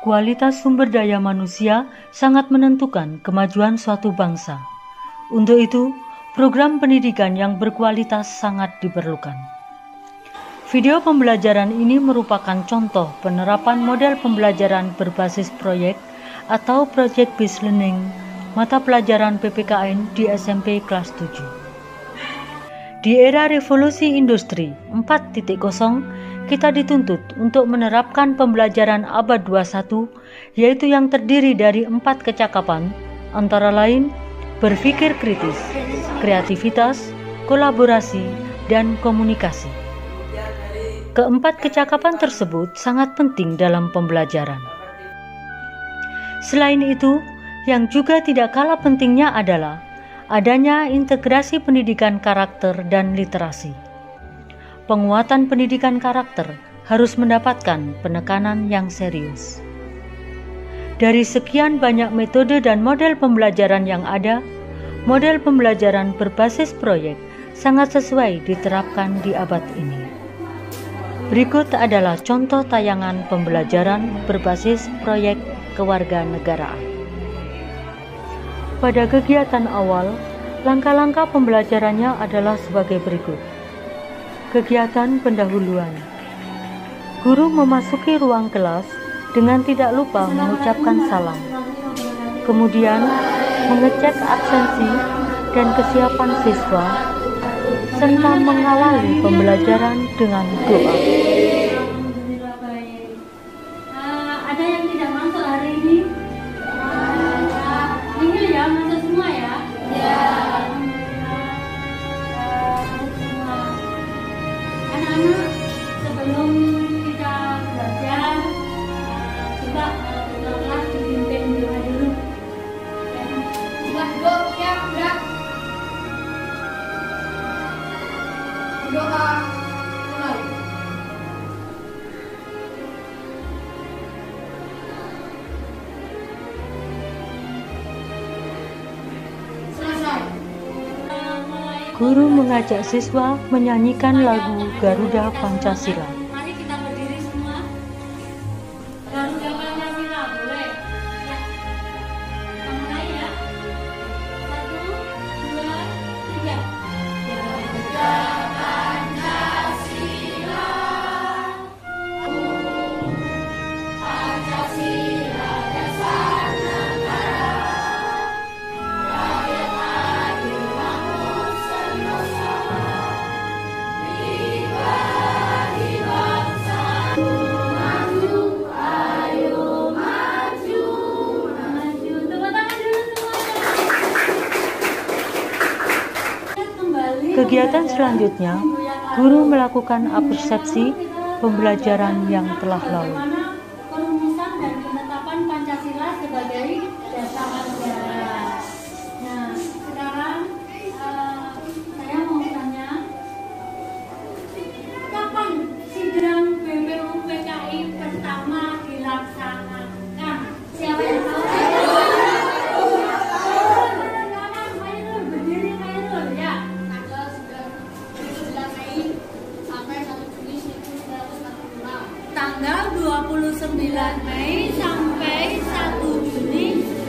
Kualitas sumber daya manusia sangat menentukan kemajuan suatu bangsa. Untuk itu, program pendidikan yang berkualitas sangat diperlukan. Video pembelajaran ini merupakan contoh penerapan model pembelajaran berbasis proyek atau Project Based Learning mata pelajaran PPKN di SMP kelas 7. Di era revolusi industri 4.0, kita dituntut untuk menerapkan pembelajaran abad 21, yaitu yang terdiri dari 4 kecakapan, antara lain berpikir kritis, kreativitas, kolaborasi, dan komunikasi. Keempat kecakapan tersebut sangat penting dalam pembelajaran. Selain itu, yang juga tidak kalah pentingnya adalah adanya integrasi pendidikan karakter dan literasi. Penguatan pendidikan karakter harus mendapatkan penekanan yang serius. Dari sekian banyak metode dan model pembelajaran yang ada, model pembelajaran berbasis proyek sangat sesuai diterapkan di abad ini. Berikut adalah contoh tayangan pembelajaran berbasis proyek kewarganegaraan. Pada kegiatan awal, langkah-langkah pembelajarannya adalah sebagai berikut. Kegiatan pendahuluan. Guru memasuki ruang kelas dengan tidak lupa mengucapkan salam. Kemudian mengecek absensi dan kesiapan siswa, serta mengawali pembelajaran dengan doa. Ada yang tidak masuk hari ini? Ini ya, masuk semua ya? Ya. Anak-anak, sebelum kita belajar, coba ketua kelas dipimpin doa dulu. Coba siap, gerak. Doa mulai. Selesai. Guru mengajak siswa menyanyikan lagu Garuda Pancasila. Mari kita berdiri semua. Garuda Pancasila, boleh? Ya. Kita mulai ya. 1, 2, 3. Garuda Pancasila. Pancasila dasar negara. Rakyat adil makmur sentosa. Pribadi bangsa. Maju, ayo maju. Maju. Tepuk tangan dulu semuanya. Kembali. Kegiatan selanjutnya, guru melakukan persepsi pembelajaran yang telah lalu. Bagaimana perumusan dan penetapan Pancasila sebagai dasar negara. Nah, sekarang saya mau tanya, kapan sidang BPUPKI pertama dilaksanakan? Siapa yang tahu? Kapan? Khairul, berdiri Khairul ya. Tanggal 19 Mei sampai 1 Juni 1946. Tanggal 29 Mei sampai 1 Juni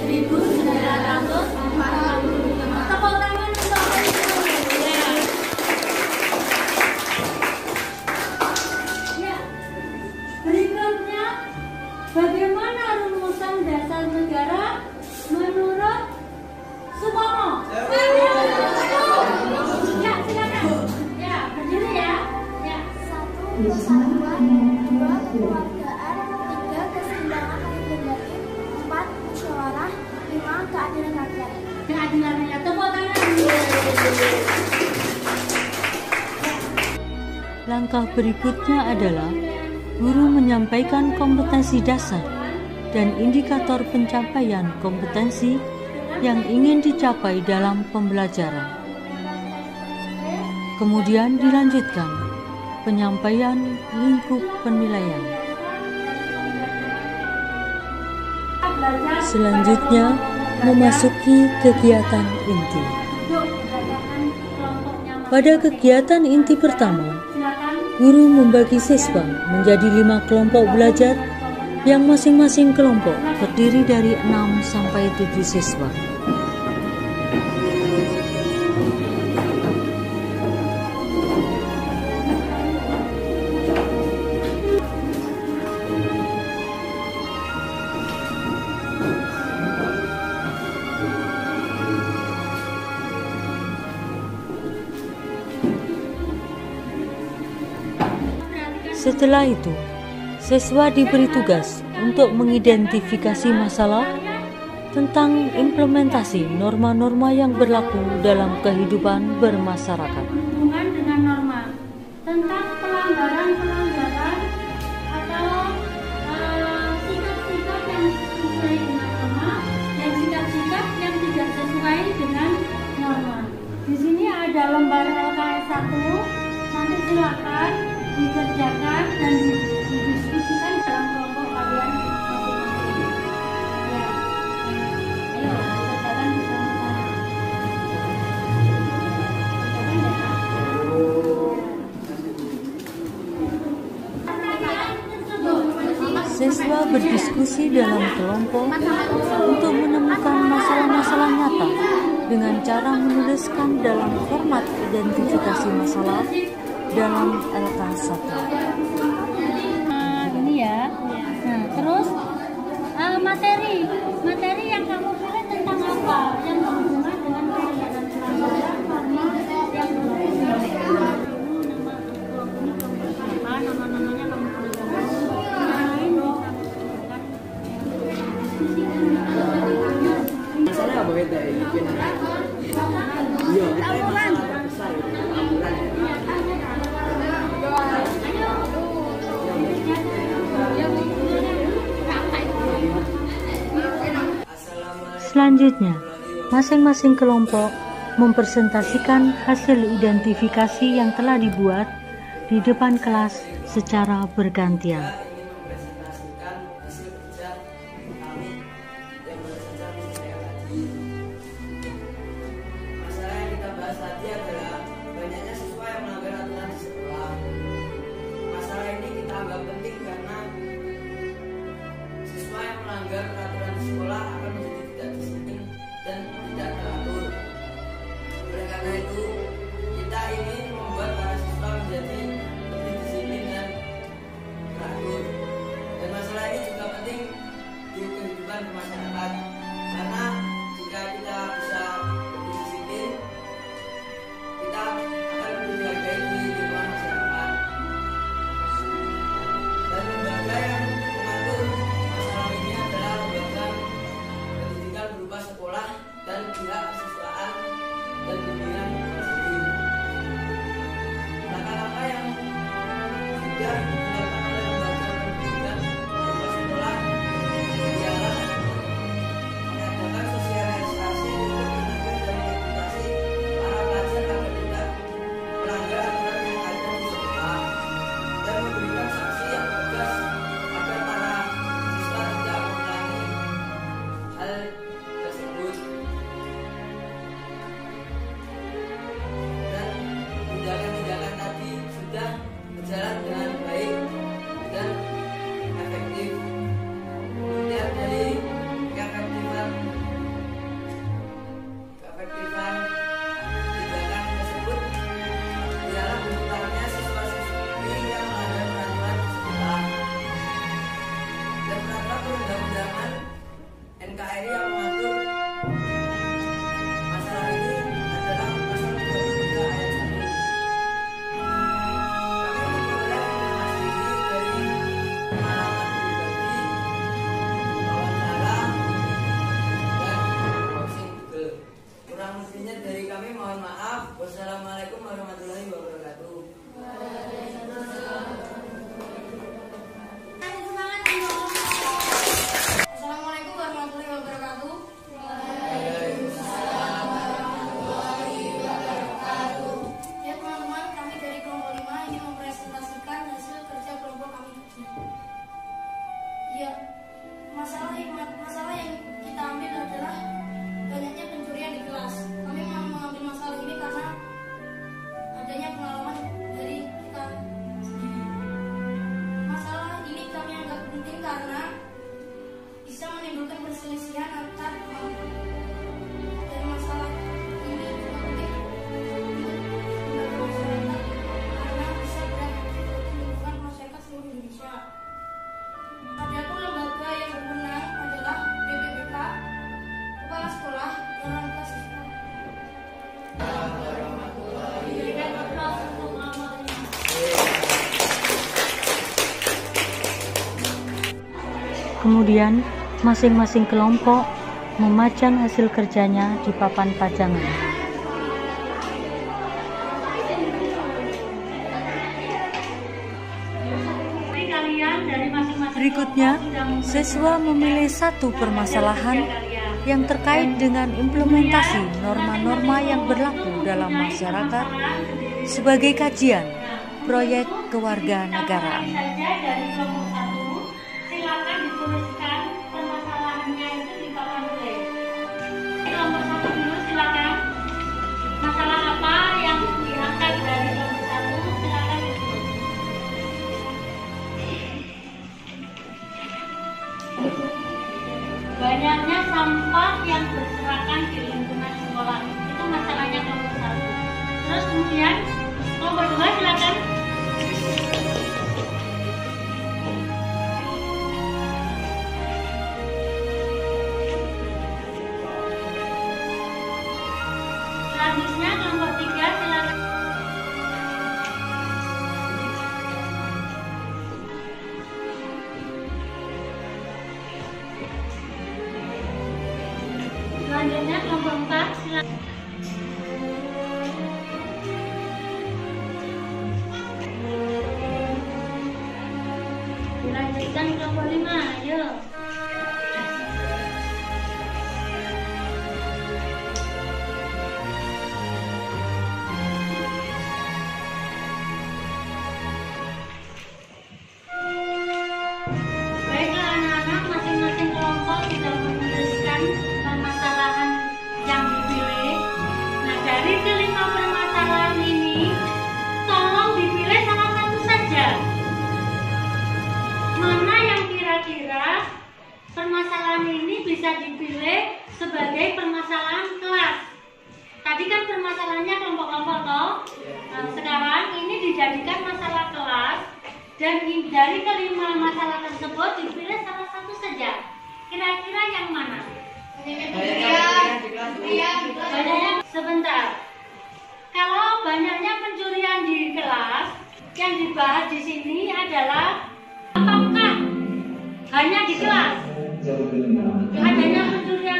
1945. Tepuk tangan untuk Khairul. Ya. Ya. Berikutnya, bagaimana rumusan dasar negara menurut Supomo? Ya, silakan. Ya, berdiri ya. Ya. 1. Persatuan. 2. Kekeluargaan. 3. Keseimbangan legislatif. 4. Musyawarah. 5. Keadilan rakyat. Keadilan rakyat. Tepuk tangan. Langkah berikutnya adalah guru menyampaikan kompetensi dasar dan indikator pencapaian kompetensi yang ingin dicapai dalam pembelajaran. Kemudian dilanjutkan penyampaian lingkup penilaian. Selanjutnya memasuki kegiatan inti. Pada kegiatan inti pertama, guru membagi siswa menjadi 5 kelompok belajar yang masing-masing kelompok terdiri dari 6 sampai 7 siswa. Setelah itu, siswa diberi tugas untuk mengidentifikasi masalah tentang implementasi norma-norma yang berlaku dalam kehidupan bermasyarakat. Hubungan dengan norma tentang pelanggaran atau sikap-sikap yang sesuai dengan norma dan sikap-sikap yang tidak sesuai dengan norma. Di sini ada lembar LKS 1, nanti silakan dikerjakan dan didiskusikan dalam kelompok kalian masing-masing. Ya, ayo kerjakan bersama-sama. Siswa berdiskusi dalam kelompok untuk menemukan masalah-masalah nyata dengan cara menuliskan dalam format identifikasi masalah dalam LK1. Ini ya. Nah, terus materi yang kamu pilih tentang apa? Yang berhubungan dengan kegiatan pelanggaran norma yang berhubungan nama kelompok apa, nama-namanya kamu tuliskan. Yang lain bisa Masalah apa beda ini? Iya, kita besar. Selanjutnya, masing-masing kelompok mempresentasikan hasil identifikasi yang telah dibuat di depan kelas secara bergantian. Masalah yang kita bahas tadi adalah banyaknya siswa yang melanggar aturan di sekolah. Masalah ini kita anggap penting karena siswa yang melanggar peraturan di sekolah akan menjadi tidak disiplin dan tidak teratur. Oleh karena itu, kita ingin membuat para siswa menjadi lebih disiplin dan teratur. Dan masalah ini juga penting di kehidupan masyarakat karena jika kita bisa lebih disiplin, kita akan lebih dihargai di lingkungan masyarakat. Dan lembaga yang mengatur masalah ini adalah lembaga pendidikan berupa sekolah dan pihak kesiswaan dan pimpinan masjid. Langkah-langkah yang sudah dilakukan oleh lembaga pendidikan berupa sekolah ialah mengadakan sosialisasi untuk menegakkan dan mengedukasi para pelajar agar tidak melanggar aturan yang ada di sekolah dan memberikan sanksi yang tegas agar para siswa tidak mengulangi hal tersebut. Dan tindakan-tindakan tadi sudah berjalan dengan baik Kemudian masing-masing kelompok memajang hasil kerjanya di papan pajangan. Berikutnya, siswa memilih satu permasalahan yang terkait dengan implementasi norma-norma yang berlaku dalam masyarakat sebagai kajian proyek kewarganegaraan. Silakan dituliskan permasalahannya itu di papan tulis. Kelompok 1 dulu silakan. Masalah apa yang diangkat dari kelompok 1 silakan ditulis. Banyaknya sampah yang berserakan di lingkungan sekolah. Itu masalahnya kelompok 1. Terus kemudian kelompok 2 silakan. Selanjutnya kelompok 3 silakan. Selanjutnya kelompok 4 silakan. Dilanjutkan kelompok 5, ayo. Baiklah anak-anak, masing-masing kelompok sudah menuliskan permasalahan yang dipilih. Nah, dari kelima permasalahan ini, tolong dipilih salah satu saja. Mana yang kira-kira permasalahan ini bisa dipilih sebagai permasalahan kelas? Tadi kan permasalahannya kelompok-kelompok toh. Nah, sekarang ini dijadikan masalah kelas. Dan dari kelima masalah tersebut dipilih salah satu saja. Kira-kira yang mana? Banyaknya sebentar. Kalau banyaknya pencurian di kelas, yang dibahas di sini adalah apakah hanya di kelas adanya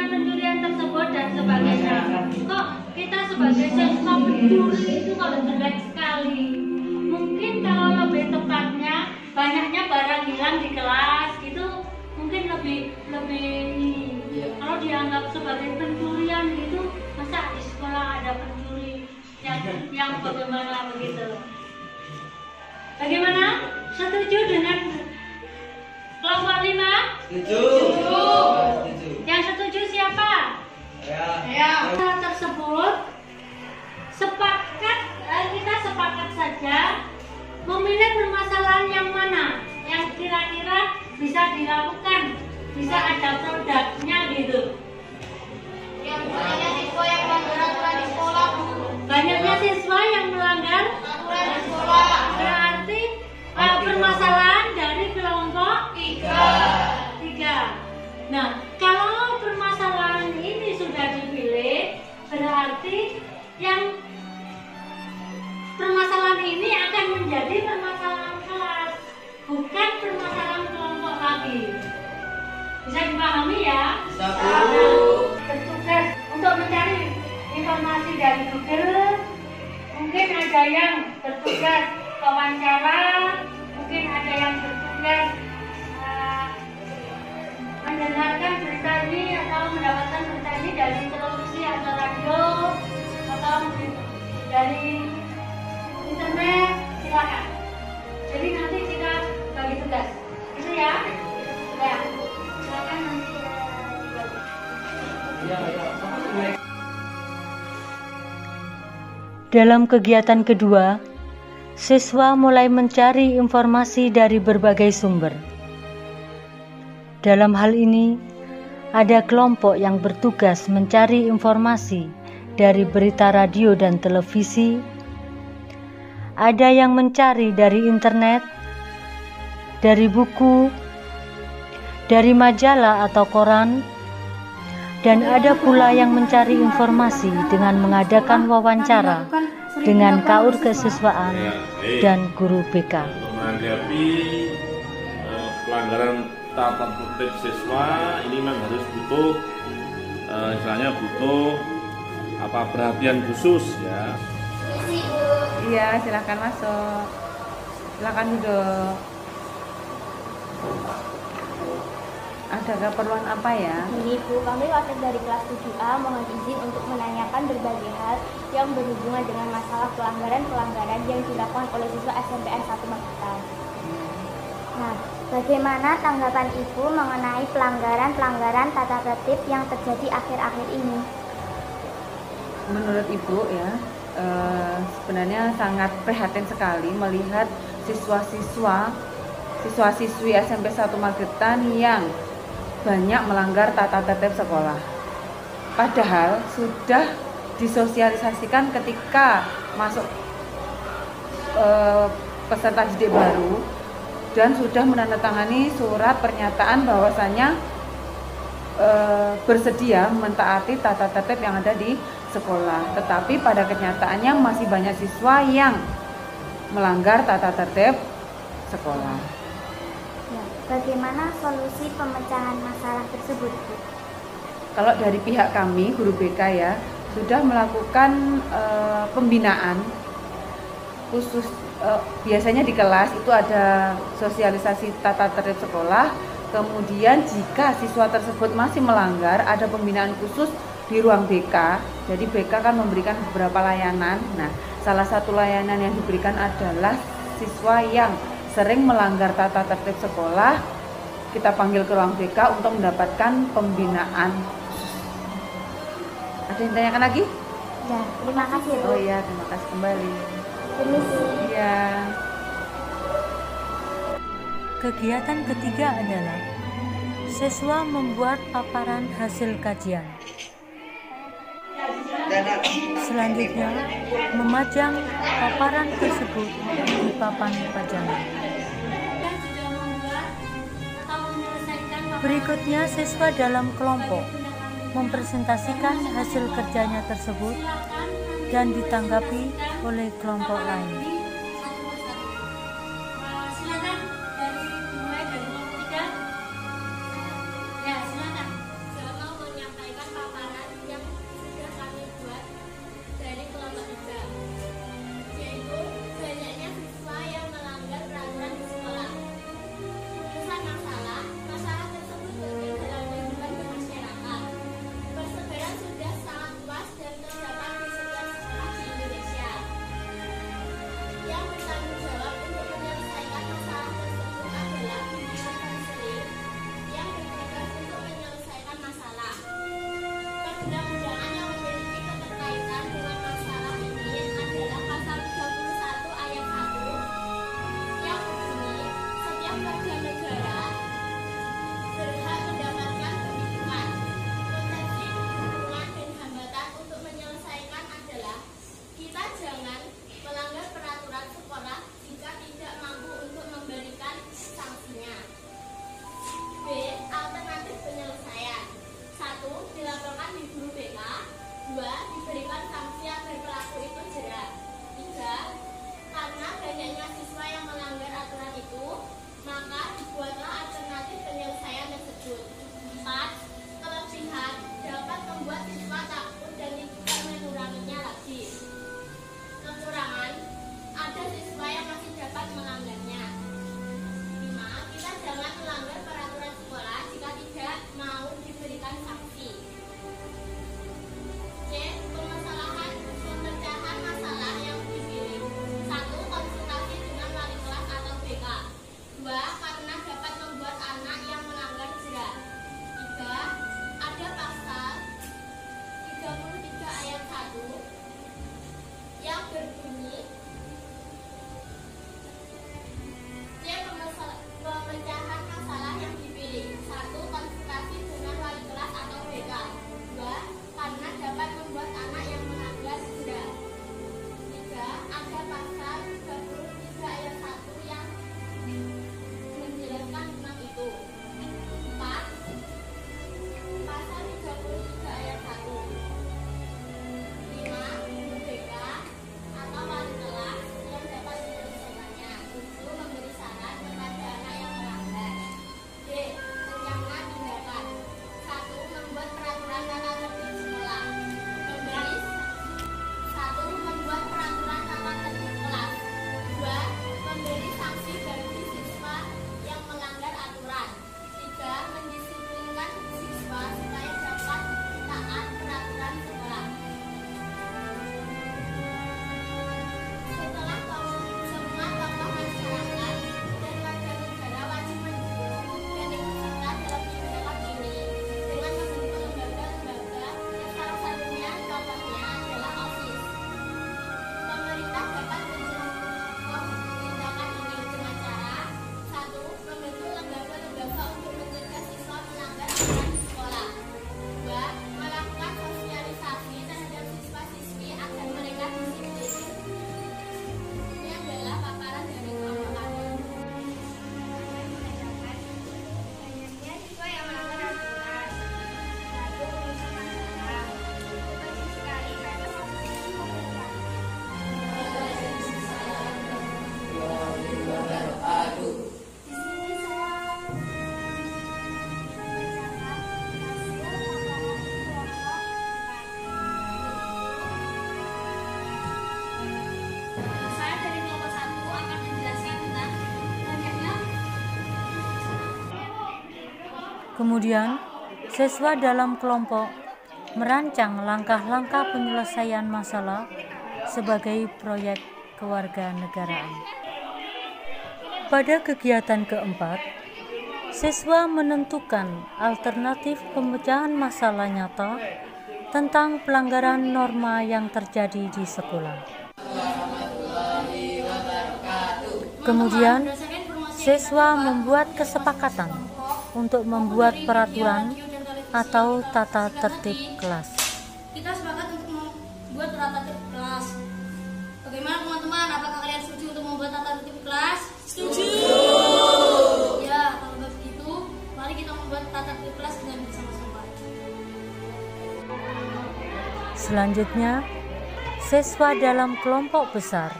pencurian tersebut dan sebagainya. Kok kita sebagai siswa pencuri itu kalau jelek sekali? Mungkin kalau lebih tepatnya banyaknya barang hilang di kelas itu mungkin lebih kalau dianggap sebagai pencurian gitu, masa di sekolah ada pencuri yang bagaimana begitu? Bagaimana? Setuju dengan kelompok 5? Setuju. Yang setuju siapa? Ya. Tersebut kita sepakat saja memilih permasalahan yang mana yang kira-kira bisa dilakukan, bisa ada produknya gitu. Yang banyaknya siswa yang melanggar aturan di sekolah, Bu. Banyaknya siswa yang melanggar aturan di sekolah. Berarti permasalahan dari kelompok 3. Nah, kalau permasalahan ini sudah dipilih, berarti yang permasalahan ini akan menjadi permasalahan kelas, bukan permasalahan kelompok lagi. Bisa dipahami ya? Bisa, Bu. Bertugas untuk mencari informasi dari Google. Mungkin ada yang bertugas wawancara, mungkin ada yang bertugas mendengarkan berita ini atau mendapatkan berita ini dari televisi atau radio atau dari internet, silakan. Jadi nanti kita bagi tugas, itu ya. Ya, silakan nanti dibagi. Dalam kegiatan kedua, siswa mulai mencari informasi dari berbagai sumber. Dalam hal ini, ada kelompok yang bertugas mencari informasi dari berita radio dan televisi, ada yang mencari dari internet, dari buku, dari majalah atau koran, dan ada pula yang mencari informasi dengan mengadakan wawancara dengan KAUR Kesiswaan dan guru BK. Untuk menghadapi pelanggaran tata tertib siswa ini memang harus butuh istilahnya butuh perhatian khusus ya. Iya, silakan masuk. Silakan duduk. Ada keperluan apa ya? Ini Bu, kami wakil dari kelas 7A mohon izin untuk menanyakan berbagai hal yang berhubungan dengan masalah pelanggaran-pelanggaran yang dilakukan oleh siswa SMPN 1 Magetan. Nah, bagaimana tanggapan Ibu mengenai pelanggaran-pelanggaran tata tertib yang terjadi akhir-akhir ini? Menurut Ibu ya, sebenarnya sangat prihatin sekali melihat siswa-siswi SMP 1 Magetan yang banyak melanggar tata tertib sekolah. Padahal sudah disosialisasikan ketika masuk peserta didik baru dan sudah menandatangani surat pernyataan bahwasannya bersedia mentaati tata tertib yang ada di sekolah. Tetapi pada kenyataannya masih banyak siswa yang melanggar tata tertib sekolah. Ya, bagaimana solusi pemecahan masalah tersebut, Bu? Kalau dari pihak kami, guru BK ya, sudah melakukan pembinaan khusus. Biasanya di kelas itu ada sosialisasi tata tertib sekolah. Kemudian jika siswa tersebut masih melanggar, ada pembinaan khusus di ruang BK. Jadi BK kan memberikan beberapa layanan. Nah, salah satu layanan yang diberikan adalah siswa yang sering melanggar tata tertib sekolah, kita panggil ke ruang BK untuk mendapatkan pembinaan khusus. Ada yang tanyakan lagi? Ya, terima kasih, Bu. Oh iya, terima kasih kembali. Permisi. Iya. Kegiatan ketiga adalah siswa membuat paparan hasil kajian. Selanjutnya, memajang paparan tersebut di papan pajangan. Berikutnya, siswa dalam kelompok mempresentasikan hasil kerjanya tersebut dan ditanggapi oleh kelompok lain. Silakan mulai dari kelompok 3. Ya, silakan. Saya mau menyampaikan paparan yang sudah kami buat dari kelompok 3, yaitu banyaknya siswa yang melanggar peraturan di sekolah. Pusat masalah tersebut berada dalam lingkungan bermasyarakat. Persebaran sudah sangat luas dan terdapat di setiap sekolah di Indonesia. Kemudian, siswa dalam kelompok merancang langkah-langkah penyelesaian masalah sebagai proyek kewarganegaraan. Pada kegiatan keempat, siswa menentukan alternatif pemecahan masalah nyata tentang pelanggaran norma yang terjadi di sekolah. Kemudian, siswa membuat kesepakatan untuk membuat peraturan atau tata tertib kelas. Kita sepakat untuk membuat tata tertib kelas. Bagaimana teman-teman? Apakah kalian setuju untuk membuat tata tertib kelas? Setuju. Ya, kalau begitu, mari kita membuat tata tertib kelas dengan bersama-sama. Selanjutnya, siswa dalam kelompok besar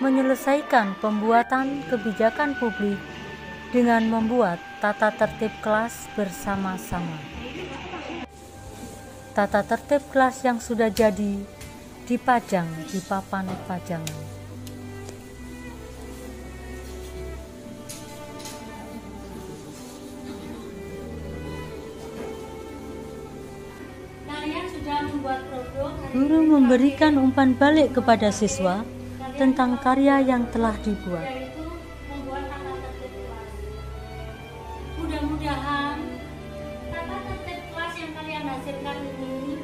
menyelesaikan pembuatan kebijakan publik dengan membuat tata tertib kelas bersama-sama. Tata tertib kelas yang sudah jadi dipajang di papan pajangan. Kalian sudah membuat produk. Guru memberikan umpan balik kepada siswa tentang karya yang telah dibuat. Yaitu membuat tata tertib kelas. Mudah-mudahan tata tertib kelas yang kalian hasilkan ini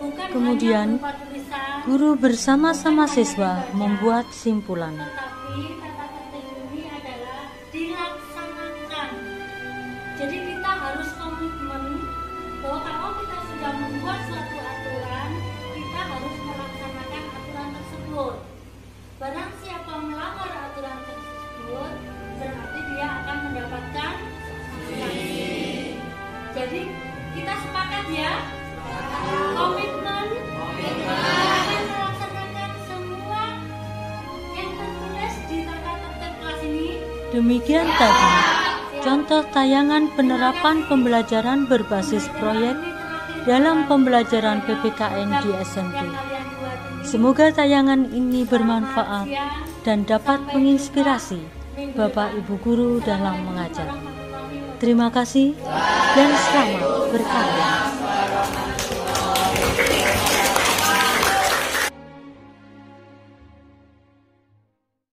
bukan Kemudian, hanya berupa tulisan, guru bersama-sama siswa membuat simpulan. tetapi tata tertib ini adalah dilaksanakan. Jadi kita harus komitmen bahwa kalau kita sudah membuat suatu aturan, kita harus melaksanakan aturan tersebut. Barang siapa melanggar aturan tersebut, berarti dia akan mendapatkan sanksi. Jadi kita sepakat ya, komitmen akan melaksanakan semua yang tertulis di tata tertib kelas ini. Demikian tadi contoh tayangan penerapan pembelajaran berbasis proyek dalam pembelajaran PPKN di SMP. Semoga tayangan ini bermanfaat dan dapat menginspirasi Bapak Ibu guru dalam mengajar. Terima kasih dan selamat berkarya.